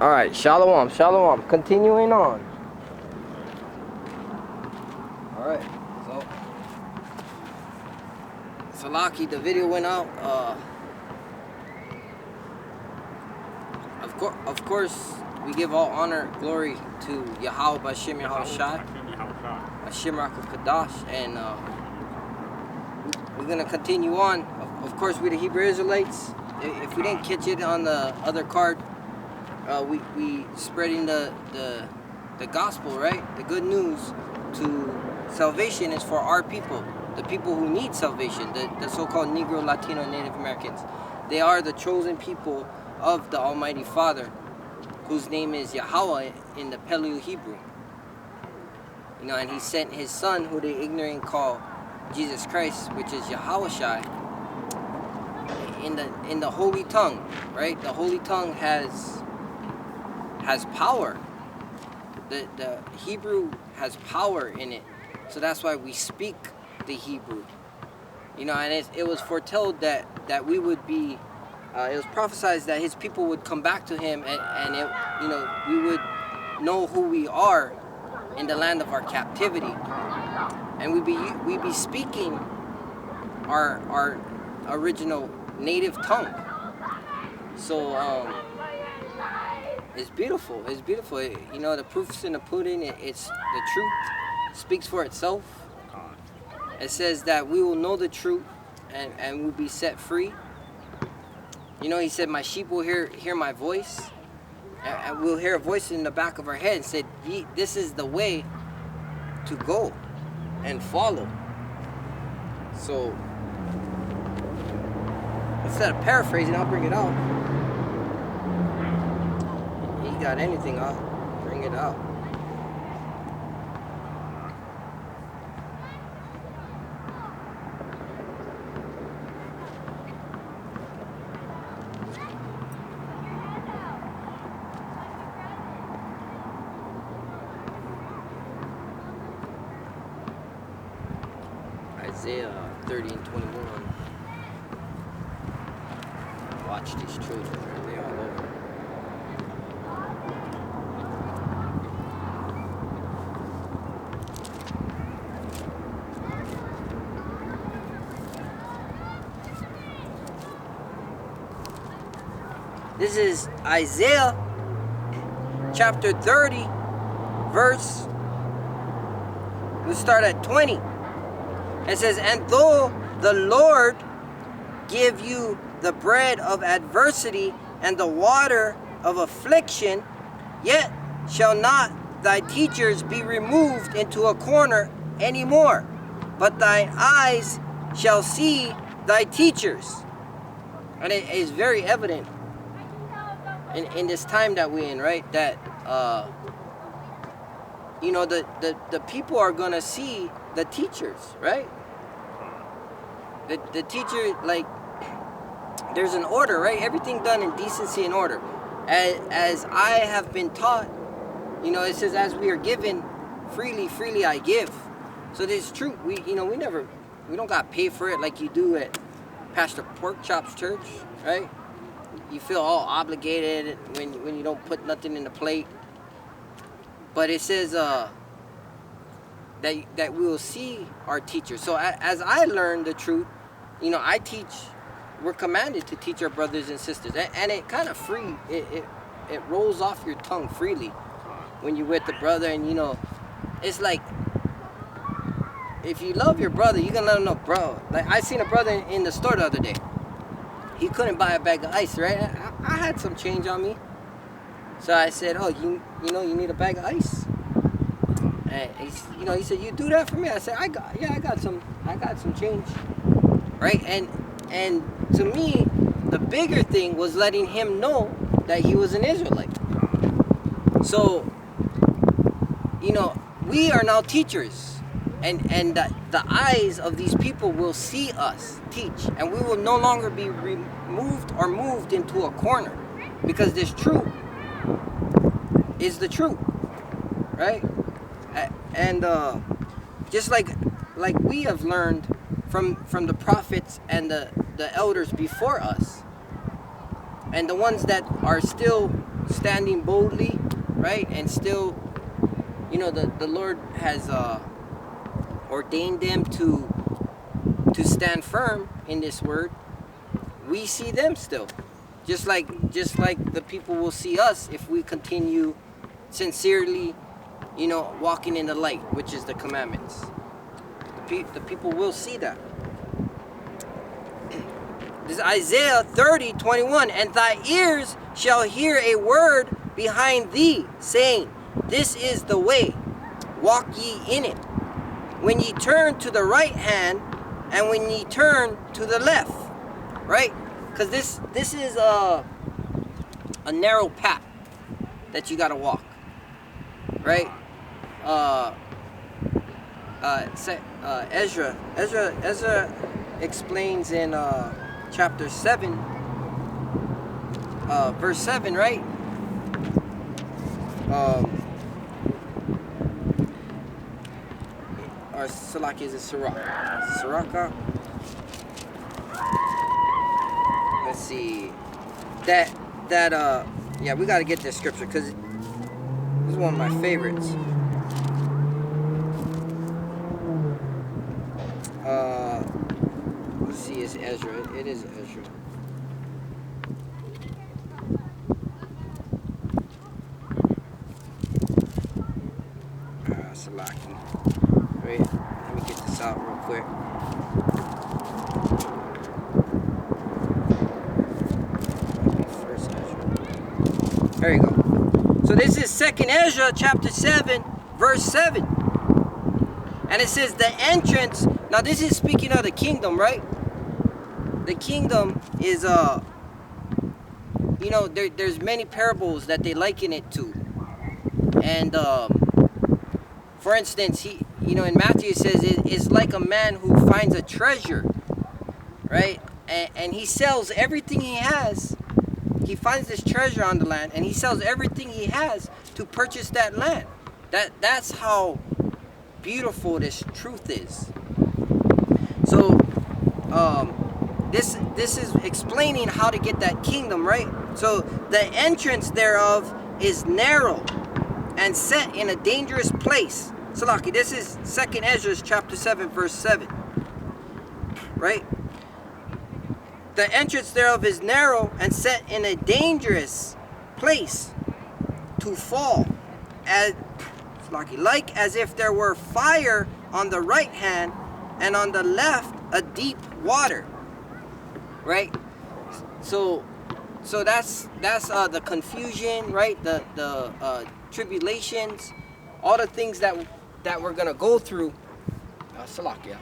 All right, shalom, shalom. Continuing on. All right, so Salaki, the video went out. Of course, we give all honor, glory to Yahweh B'Shem Yahushai, Hashem Kadash, and we're gonna continue on. Of course, we the Hebrew Israelites. If we didn't catch it on the other card, we spreading the gospel, right? The good news to salvation is for our people, the people who need salvation, the so-called Negro, Latino, and Native Americans. They are the chosen people of the Almighty Father, whose name is Yahweh in the Paleo Hebrew. You know, and He sent His Son, who the ignorant call Jesus Christ, which is Yahushai, in the holy tongue, right? The holy tongue has power. The Hebrew has power in it, so that's why we speak the Hebrew. You know, and it was foretold that we would be. It was prophesied that His people would come back to Him, and it, you know, we would know who we are in the land of our captivity, and we be speaking our original native tongue. So it's beautiful. It's beautiful. You know, the proof's in the pudding. It's the truth speaks for itself. It says that we will know the truth and we'll be set free. You know, He said, my sheep will hear my voice, and we'll hear a voice in the back of our head and said, this is the way to go and follow. So instead of paraphrasing, I'll bring it out. You got anything, I'll bring it out. Isaiah 30 and 21. Watch these children, they all over. This is Isaiah chapter 30, verse, we'll start at 20. It says, and though the Lord give you the bread of adversity and the water of affliction, yet shall not thy teachers be removed into a corner any more, but thine eyes shall see thy teachers. And it is very evident in this time that we're in, right? That you know, the people are gonna see the teachers, right? The teacher, like, there's an order, right? Everything done in decency and order. As I have been taught, you know, it says, as we are given, freely I give. So this is true. We don't got paid for it like you do at Pastor Porkchop's church, right? You feel all obligated when you don't put nothing in the plate. But it says that we will see our teachers. So as I learn the truth, you know, I teach. We're commanded to teach our brothers and sisters, and it kind of free. It rolls off your tongue freely when you're with the brother, and you know, it's like if you love your brother, you can let him know, bro. Like I seen a brother in the store the other day. He couldn't buy a bag of ice, right? I had some change on me, so I said, "Oh, you need a bag of ice." And he said, "You do that for me?" I said, "I got some change." Right? And to me, the bigger thing was letting him know that he was an Israelite. So, you know, we are now teachers. And the eyes of these people will see us teach. And we will no longer be removed or moved into a corner. Because this truth is the truth. Right? And just like we have learned from the prophets and the elders before us, and the ones that are still standing boldly, right? And still, the Lord has ordained them to stand firm in this word. We see them still, just like the people will see us if we continue sincerely, walking in the light, which is the commandments. The people will see that. This is Isaiah 30:21. And thy ears shall hear a word behind thee, saying, This is the way, walk ye in it. When ye turn to the right hand, and when ye turn to the left. Right? Because this is a narrow path that you gotta walk. Right? Ezra explains in chapter 7, verse 7, right? Or Salaki, is it Sirach? Siraka? Let's see. Yeah, we gotta get this scripture because this is one of my favorites. Let's see, it's Ezra. It is Ezra. Salaki. Wait, let me get this out real quick. First Ezra. There you go. So this is 2nd Ezra chapter 7, verse 7. And it says the entrance. Now this is speaking of the kingdom, right? The kingdom is there's many parables that they liken it to. And for instance, in Matthew it says it's like a man who finds a treasure, right? And he sells everything he has. He finds this treasure on the land and he sells everything he has to purchase that land. That's how beautiful this truth is. So this is explaining how to get that kingdom, right? So the entrance thereof is narrow and set in a dangerous place. Salaki, this is 2nd Ezra chapter 7, verse 7. Right? The entrance thereof is narrow and set in a dangerous place to fall. Like as if there were fire on the right hand and on the left a deep water. Right? So that's the confusion, right? The tribulations, all the things that we're gonna go through. Salakia.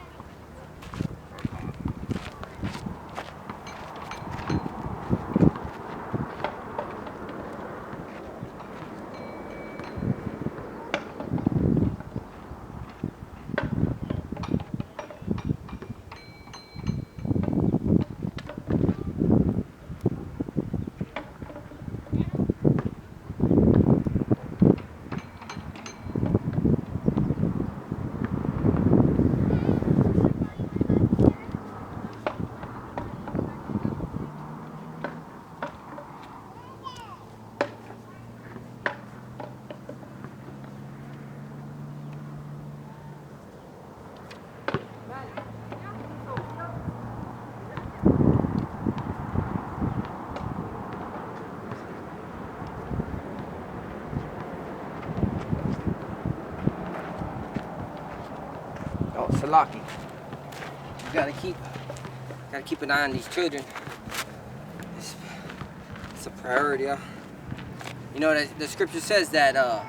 Salaki. You gotta keep an eye on these children. It's a priority. The scripture says that a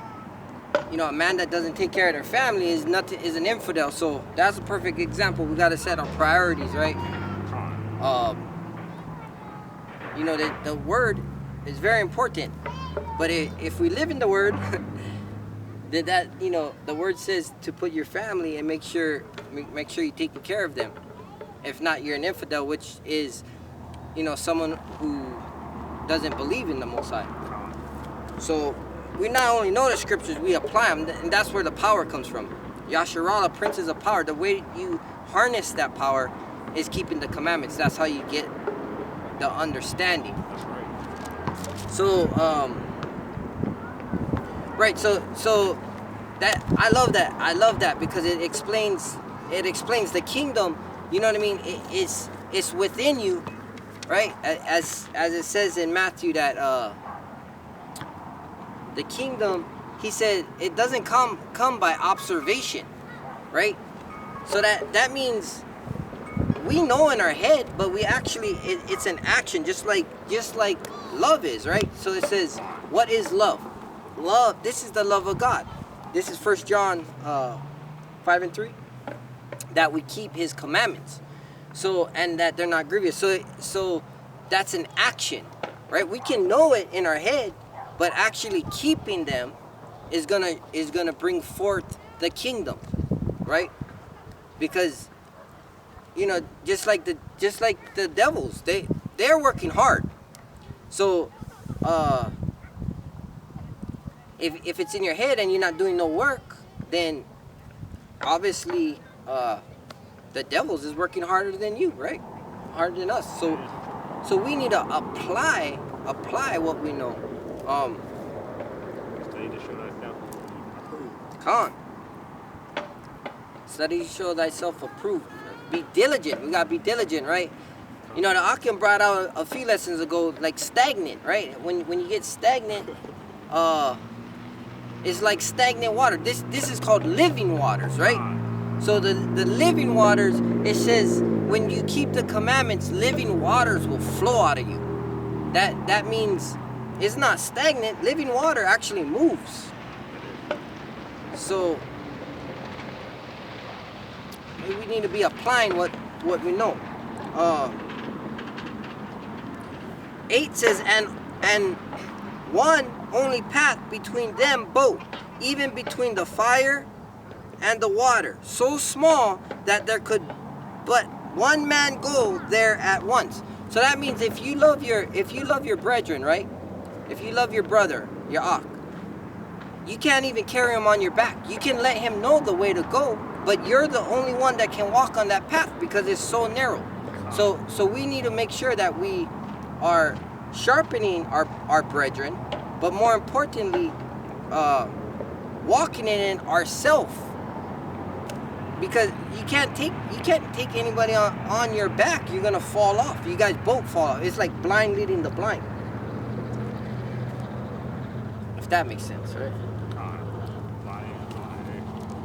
man that doesn't take care of their family is an infidel. So that's a perfect example. We gotta set our priorities, right? The word is very important. But if we live in the word, the word says to put your family and make sure you're taking care of them. If not, you're an infidel, which is, someone who doesn't believe in the Most High. So we not only know the scriptures, we apply them, and that's where the power comes from. Yasharahla, princes of power. The way you harness that power is keeping the commandments. That's how you get the understanding. So Right. So that I love that. I love that because it explains the kingdom. You know what I mean? It's within you, right? As it says in Matthew that the kingdom, he said, it doesn't come by observation, right? So that means we know in our head, but we actually it's an action, just like love is, right? So it says, what is love? Love, this is the love of God. This is 1 John 5:3, that we keep his commandments. So, and that they're not grievous. So that's an action, right? We can know it in our head, but actually keeping them is gonna bring forth the kingdom, right? Because just like the devils, they're working hard. So if it's in your head and you're not doing no work, then obviously the devils is working harder than you, right? Harder than us. So we need to apply what we know. Study to show thyself approved. Con. Study to show thyself approved. Be diligent. We gotta be diligent, right? The Akim brought out a few lessons ago, like stagnant, right? When you get stagnant, it's like stagnant water. This is called living waters, right? So the living waters, it says when you keep the commandments, living waters will flow out of you. That means it's not stagnant. Living water actually moves. So we need to be applying what we know. 8 says, and one only path between them both, even between the fire and the water, so small that there could but one man go there at once. So that means if you love your brethren, right? If you love your brother, your akh, you can't even carry him on your back. You can let him know the way to go, but you're the only one that can walk on that path because it's so narrow. So we need to make sure that we are sharpening our brethren, but more importantly, walking in it ourselves. Because you can't take anybody on your back. You're gonna fall off. You guys both fall off. It's like blind leading the blind. If that makes sense, right? Blind.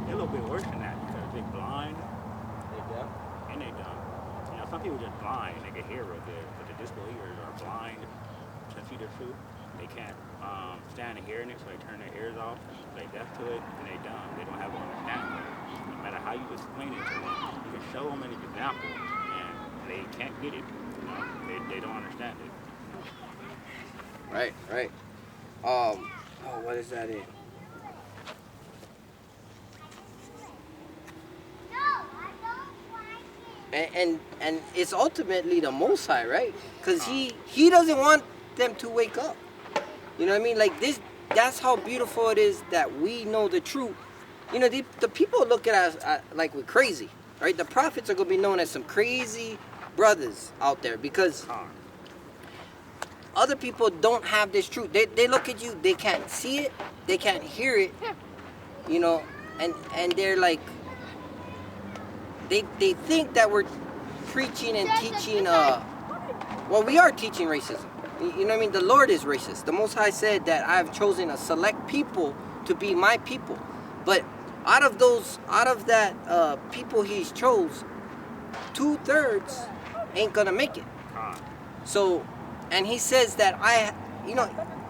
They're a little bit worse than that because they're blind. They deaf. And they dumb. Some people just blind. They can hear real good, but the disbelievers are blind to see the truth. They can't stand to hearing it, so they turn their ears off. They deaf to it, and they dumb. They don't have an understanding. No matter how you explain it to them, you can show them an example, and they can't get it. They don't understand it. Right. What is that in? And it's ultimately the Most High, right? Because he doesn't want them to wake up. You know what I mean? Like this, that's how beautiful it is that we know the truth. The people look at us like we're crazy, right? The prophets are going to be known as some crazy brothers out there because other people don't have this truth. They look at you, they can't see it, they can't hear it, and they're like, they think that we're preaching and teaching, we are teaching racism. You know what I mean? The Lord is racist. The Most High said that I have chosen a select people to be my people. But out of that people he's chose, 2/3 ain't gonna make it. So, and he says that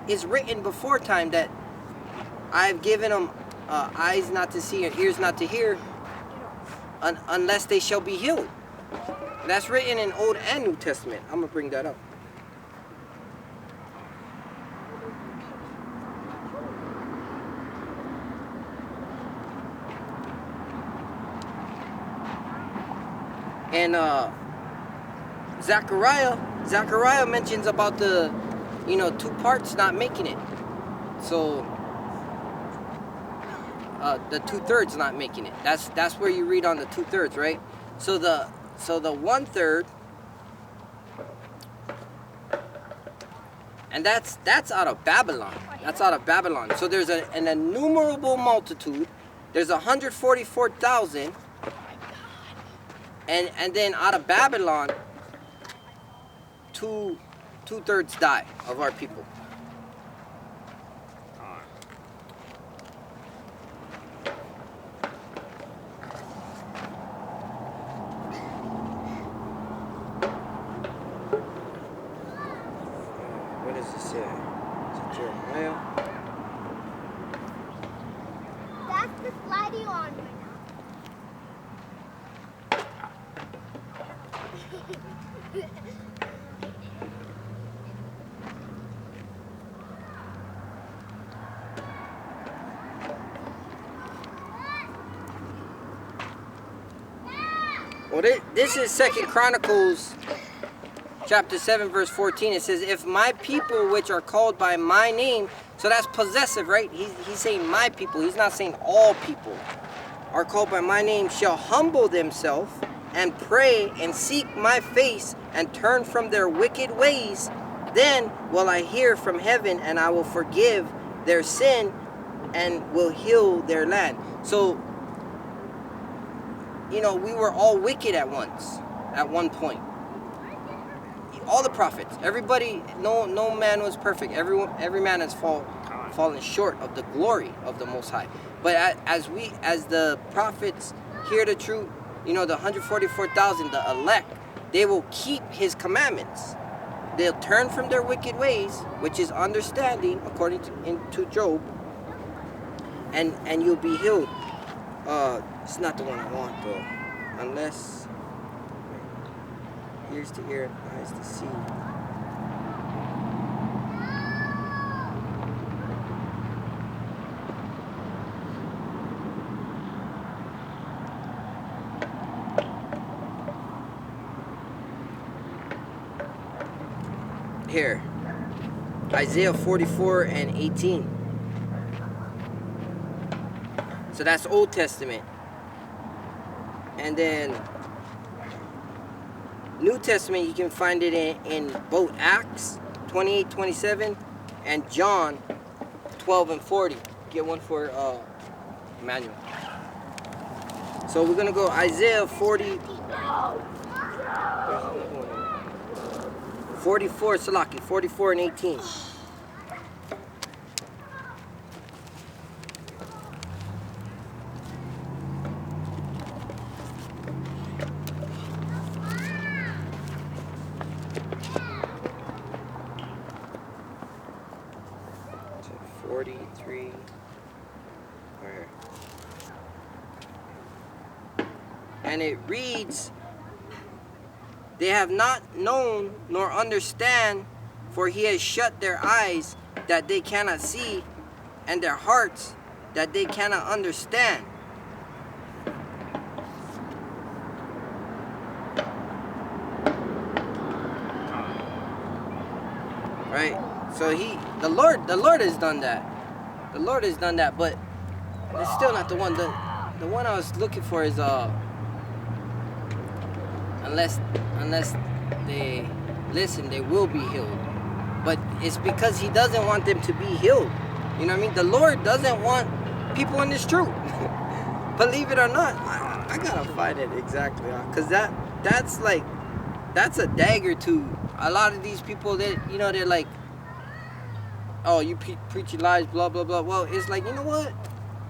it's written before time that I've given them eyes not to see and ears not to hear unless they shall be healed. That's written in Old and New Testament. I'm gonna bring that up. And Zechariah mentions about the 2 parts not making it. So the 2/3 not making it. That's where you read on the 2/3, right? So the 1/3 And that's out of Babylon. That's out of Babylon. So there's an innumerable multitude. There's 144,000. And then out of Babylon, two-thirds die of our people. What does it say? Is it Jeremiah? That's the slide you on right now. Well, this is 2 Chronicles chapter 7 verse 14. It says, if my people which are called by my name, so that's possessive, right? He's saying my people. He's not saying all people are called by my name, shall humble themselves and pray and seek my face and turn from their wicked ways, then will I hear from heaven and I will forgive their sin and will heal their land. So, you know, we were all wicked at one point. All the prophets, everybody, no man was perfect. Every man has fallen short of the glory of the Most High. But as the prophets hear the truth, you know, the 144,000, the elect, they will keep His commandments. They'll turn from their wicked ways, which is understanding, according to Job, and you'll be healed. It's not the one I want though, unless ears to hear and eyes to see. Here, Isaiah 44 and 18. So that's Old Testament. And then New Testament, you can find it in both Acts 28:27 and John 12 and 40. Get one for Emmanuel. So we're going to go Isaiah 44, Salaki, 44 and 18. And it reads, they have not known nor understand, for He has shut their eyes that they cannot see, and their hearts that they cannot understand. Right? So the Lord has done that. The Lord has done that, but it's still not the one. The one I was looking for is unless they listen, they will be healed. But it's because He doesn't want them to be healed. You know what I mean? The Lord doesn't want people in this truth. Believe it or not, I gotta find it exactly, because that's a dagger to a lot of these people that, you know, they're like, oh, you preaching lies, blah blah blah. Well, it's like, you know what?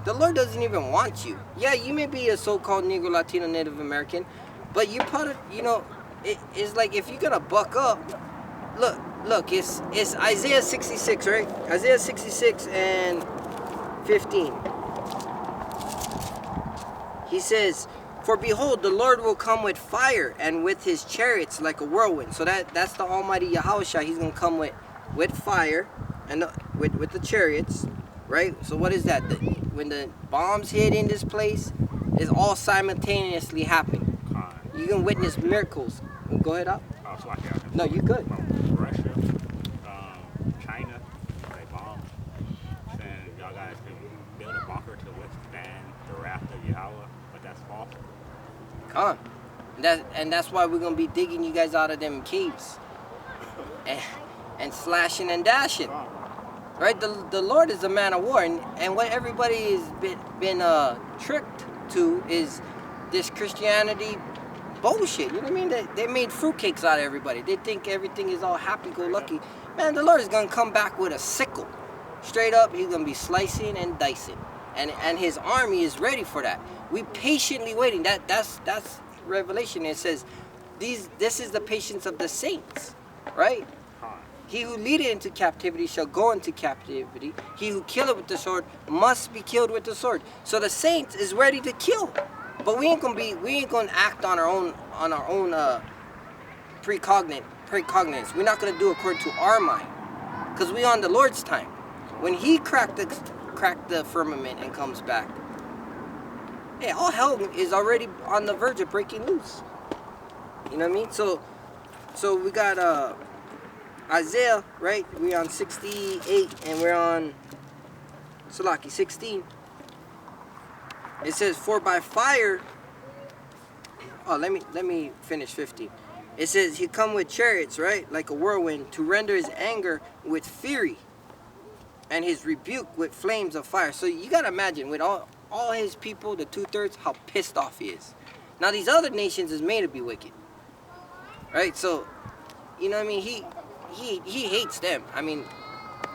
The Lord doesn't even want you. Yeah, you may be a so-called Negro, Latino, Native American, but you're part of, you know, it's like if you're gonna buck up, look, it's Isaiah 66, right? Isaiah 66 and 15. He says, for behold, the Lord will come with fire and with His chariots like a whirlwind. So that's the Almighty Yahushua. He's gonna come with fire and with the chariots, right? So what is that? When the bombs hit in this place, it's all simultaneously happening. You can witness miracles. Go ahead, up. Oh, so I can't. No, you good. Russia, China, they bombed. And y'all guys can build a bunker to withstand the wrath of Yahweh, but that's false. And that's why we're gonna be digging you guys out of them caves. and slashing and dashing. Come. Right? The Lord is a man of war, and what everybody has been tricked to is this Christianity bullshit. You know what I mean? They made fruitcakes out of everybody. They think everything is all happy-go-lucky. Man, the Lord is going to come back with a sickle. Straight up, he's going to be slicing and dicing. And his army is ready for that. We patiently waiting. That's Revelation. It says, this is the patience of the saints. Right? He who leadeth into captivity shall go into captivity. He who killeth with the sword must be killed with the sword. So the saints is ready to kill. But we ain't gonna act on our own precognizance. We're not gonna do according to our mind, because we on the Lord's time. When He cracked the firmament and comes back, hey, all hell is already on the verge of breaking loose. You know what I mean? So we got Isaiah, right? We're on 68 and we're on Salaki 16. It says, for by fire. Oh, let me finish 15. It says he come with chariots, right? Like a whirlwind, to render his anger with fury and his rebuke with flames of fire. So you gotta imagine, with all his people, the 2/3, how pissed off he is. Now these other nations is made to be wicked. Right? So, you know what I mean? He hates them. I mean,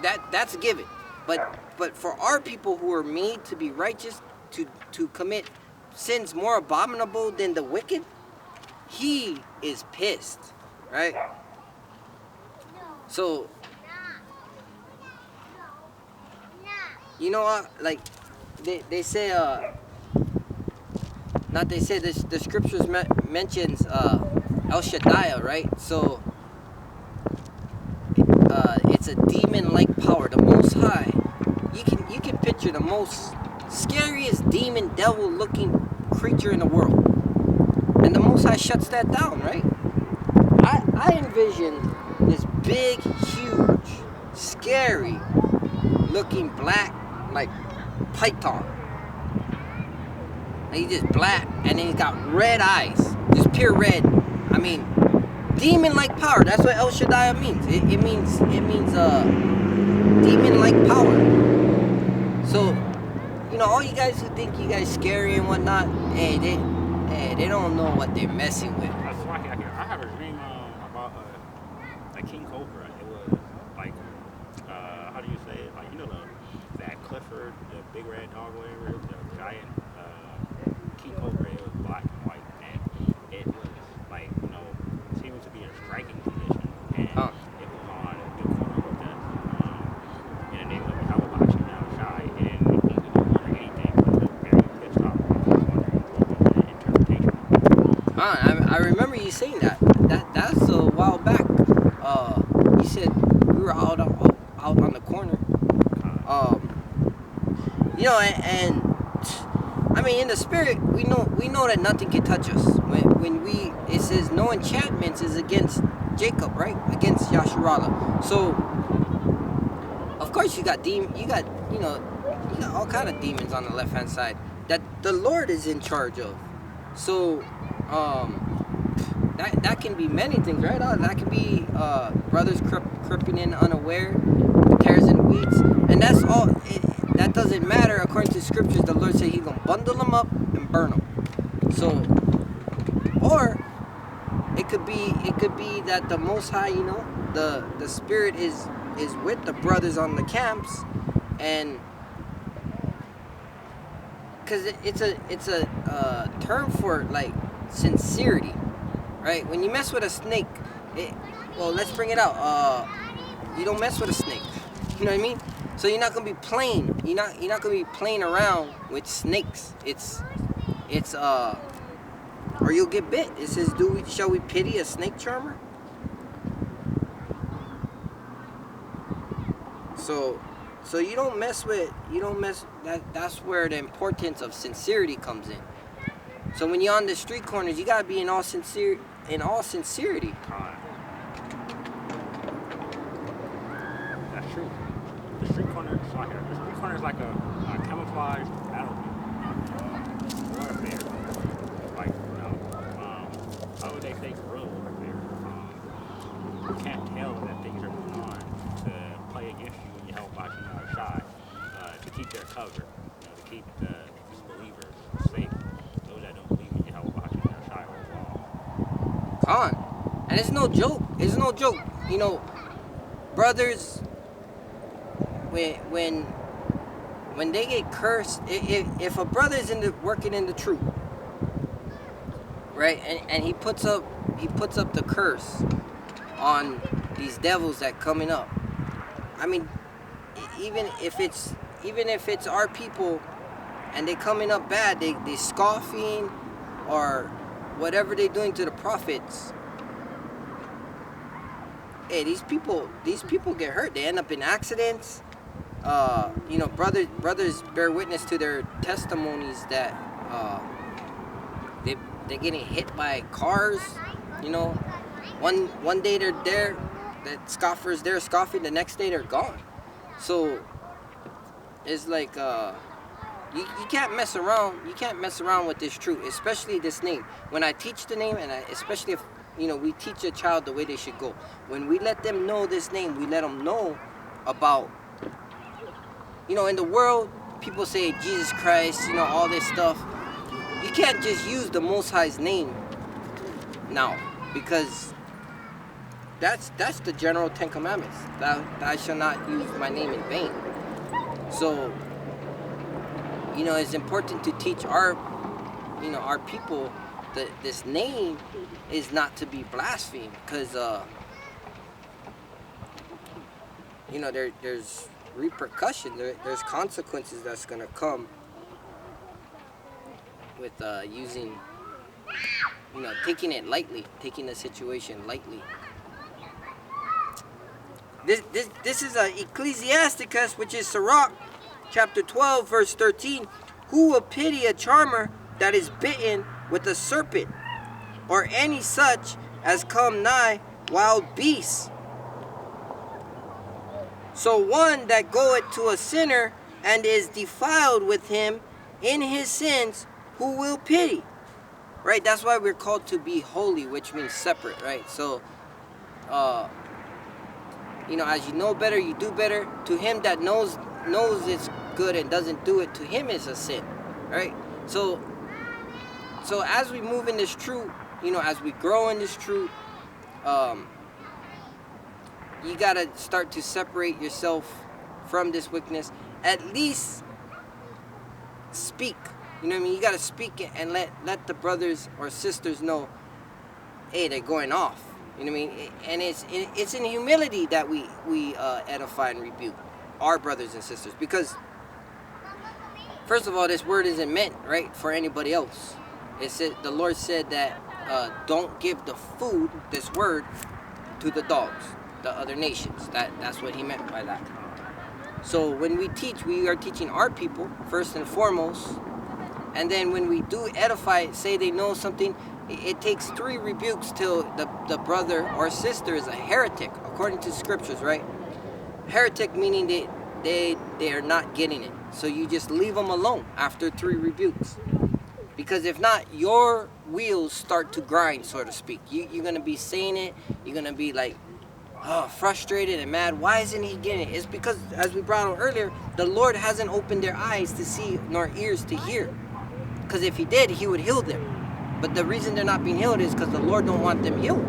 that's a given. But for our people who are made to be righteous, to commit sins more abominable than the wicked, he is pissed, right? So, you know what? Like they say, not they say this. The scriptures mentions El Shaddai, right? So. It's a demon-like power. The Most High, you can picture the most scariest demon, devil-looking creature in the world, and the Most High shuts that down, right? I envision this big, huge, scary-looking black, like python. And he's just black, and then he's got red eyes, just pure red. I mean. Demon-like power. That's what El Shaddai means. It means demon-like power. So, you know, all you guys who think you guys scary and whatnot, they don't know what they're messing with. That's why I have a dream about a king cobra. It was like, how do you say it? Like, you know, that Clifford, the big red dog, whatever, the giant king cobra. It was black and white, and it was like, you know, seemed to be in a striking position, and it was on the corner of the in the name of Yahweh now shy, and he couldn't wonder anything but was very pissed off. He was wondering what was the interpretation. I remember you saying that. That's a while back. You said we were out on the corner. You know, and I mean, in the spirit, we know that nothing can touch us. When it says no enchantments is against Jacob, right? Against yasharahla. So, of course, you got all kind of demons on the left hand side that the Lord is in charge of. So, that can be many things, right? That can be brothers creeping in unaware, tares and weeds, and that's all. That doesn't matter according to scriptures. The Lord said He's gonna bundle them up and burn them. So, or it could be that the Most High, you know, the Spirit is with the brothers on the camps, and because it's a term for like sincerity, right? When you mess with a snake, well, let's bring it out. You don't mess with a snake. You know what I mean? So you're not gonna be playing. You're not gonna be playing around with snakes. It's or you'll get bit. It says, shall we pity a snake charmer? So you don't mess. That's where the importance of sincerity comes in. So when you're on the street corners, you gotta be in all sincerity. That's true. The street corner is like a camouflage battlefield. Warfare. Like, you know, how would they say guerrilla warfare? You can't tell that things are going on help watching our side, to keep their cover, to keep the disbelievers safe. Those that don't believe in Yahweh watching our side overall. Con. And it's no joke. It's no joke. Brothers, when they get cursed, if a brother is working in the truth, right, and he puts up the curse on these devils that coming up. I mean, even if it's our people and they coming up bad, they scoffing or whatever they doing to the prophets. Hey, these people get hurt. They end up in accidents. Brothers bear witness to their testimonies that they're getting hit by cars. One day they're there, that scoffers there scoffing. The next day they're gone. So it's like you can't mess around. You can't mess around with this truth, especially this name. When I teach the name, and especially if we teach a child the way they should go. When we let them know this name, we let them know about. In the world, people say Jesus Christ. All this stuff. You can't just use the Most High's name now, because that's the general 10 commandments. Thou shalt not use my name in vain. So, it's important to teach our people that this name is not to be blasphemed, because there's repercussion. There's consequences that's gonna come with using, taking it lightly, taking the situation lightly. This is Ecclesiasticus, which is Sirach, chapter 12, verse 13. Who will pity a charmer that is bitten with a serpent, or any such as come nigh wild beasts? So one that goeth to a sinner and is defiled with him in his sins, who will pity? Right? That's why we're called to be holy, which means separate, right? So, as you know better, you do better. To him that knows it's good and doesn't do it, to him is a sin, right? So as we move in this truth, as we grow in this truth, you gotta start to separate yourself from this wickedness. At least speak. You gotta speak and let the brothers or sisters know, hey, they're going off. And it's in humility that we edify and rebuke our brothers and sisters, because first of all, this word isn't meant, right, for anybody else. It said, the Lord said that don't give the food, this word, to the dogs, the other nations. That's what he meant by that. So when we teach, we are teaching our people first and foremost. And then when we do edify, say they know something, it takes 3 rebukes till the brother or sister is a heretic, according to scriptures, right? Heretic meaning they are not getting it. So you just leave them alone after 3 rebukes. Because if not, your wheels start to grind, so to speak. You're going to be saying it. You're going to be like, frustrated and mad. Why isn't he getting it? It's because, as we brought out earlier, the Lord hasn't opened their eyes to see nor ears to hear. Because if he did, he would heal them. But the reason they're not being healed is because the Lord don't want them healed.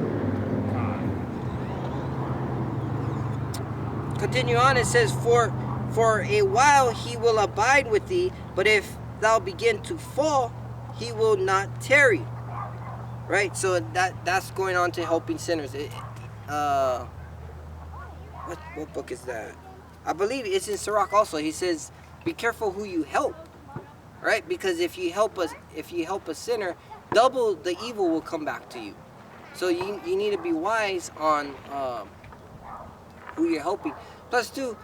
Continue on, it says, For a while he will abide with thee, but if thou begin to fall, he will not tarry. Right? So that's going on to helping sinners. What book is that? I believe it's in Sirach also. He says, be careful who you help. Right? Because if you help a sinner, double the evil will come back to you. So you need to be wise on who you're helping. Plus, too,